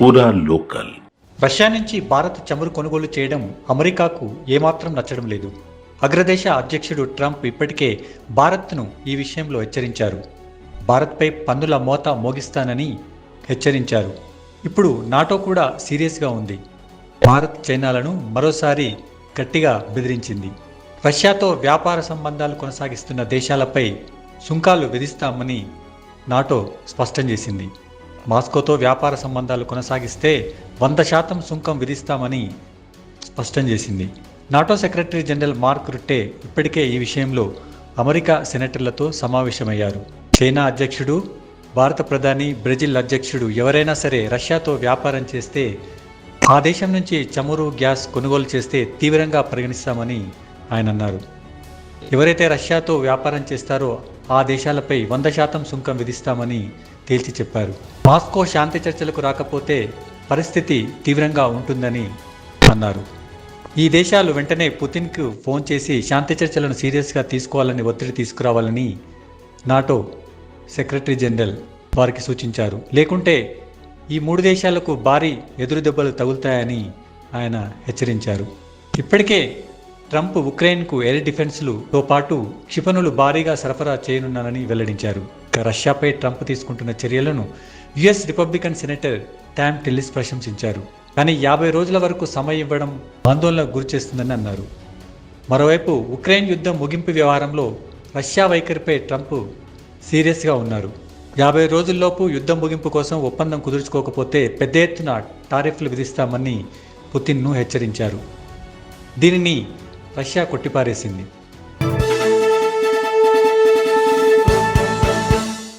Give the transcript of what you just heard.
పూరా local. Russia నుంచి భారత్ చమురు కొనుగోలు చేయడం అమెరికాకు ఏమాత్రం నచ్చడం లేదు. అగ్రదేశ అధ్యక్షుడు ట్రంప్ ఇప్పటికే భారత్ను ఈ విషయంలో హెచ్చరించారు. భారత్పై పన్నుల మోత మోగిస్తానని హెచ్చరించారు. ఇప్పుడు నాటో కూడా సీరియస్గా ఉంది. భారత్ చైనాలను మరోసారి గట్టిగా బెదిరించింది. రష్యాతో వ్యాపార సంబంధాలు కొనసాగిస్తున్న దేశాలపై సుంకాలు విధిస్తామని నాటో స్పష్టం చేసింది. మాస్కోతో వ్యాపార సంబంధాలు కొనసాగిస్తే 100% సుంకం విధిస్తామని స్పష్టం చేసింది. నాటో సెక్రటరీ జనరల్ మార్క్ రుట్టే ఇప్పటికే ఈ విషయంలో అమెరికా సెనేటర్లతో సమావేశమయ్యారు. చైనా అధ్యక్షుడు, భారత ప్రధాని, బ్రెజిల్ అధ్యక్షుడు ఎవరైనా సరే రష్యాతో వ్యాపారం చేస్తే, ఆ దేశం నుంచి చమురు, గ్యాస్ కొనుగోలు చేస్తే తీవ్రంగా పరిగణిస్తామని ఆయన అన్నారు. ఎవరైతే రష్యాతో వ్యాపారం చేస్తారో ఆ దేశాలపై 100% సుంకం విధిస్తామని తేల్చి చెప్పారు. మాస్కో శాంతి చర్చలకు రాకపోతే పరిస్థితి తీవ్రంగా ఉంటుందని అన్నారు. ఈ దేశాలు వెంటనే పుతిన్కు ఫోన్ చేసి శాంతి చర్చలను సీరియస్గా తీసుకోవాలని ఒత్తిడి తీసుకురావాలని నాటో సెక్రటరీ జనరల్ వారికి సూచించారు. లేకుంటే ఈ 3 దేశాలకు భారీ ఎదురు దెబ్బలు తగులుతాయని ఆయన హెచ్చరించారు. ఇప్పటికే ట్రంప్ ఉక్రెయిన్కు ఎయిర్ డిఫెన్స్లతో పాటు క్షిపణులు భారీగా సరఫరా చేయనున్నానని వెల్లడించారు. రష్యాపై ట్రంప్ తీసుకుంటున్న చర్యలను యుఎస్ రిపబ్లికన్ సెనేటర్ టామ్ టిల్లిస్ ప్రశంసించారు. కానీ 50 రోజుల వరకు సమయం ఇవ్వడం ఆందోళనకు గురిచేస్తుందని అన్నారు. మరోవైపు ఉక్రెయిన్ యుద్ధం ముగింపు వ్యవహారంలో రష్యా వైఖరిపై ట్రంప్ సీరియస్గా ఉన్నారు. 50 రోజుల్లోపు యుద్ధం ముగింపు కోసం ఒప్పందం కుదుర్చుకోకపోతే పెద్ద ఎత్తున టారిఫ్లు విధిస్తామని పుతిన్ను హెచ్చరించారు. దీనిని రష్యా కొట్టిపారేసింది.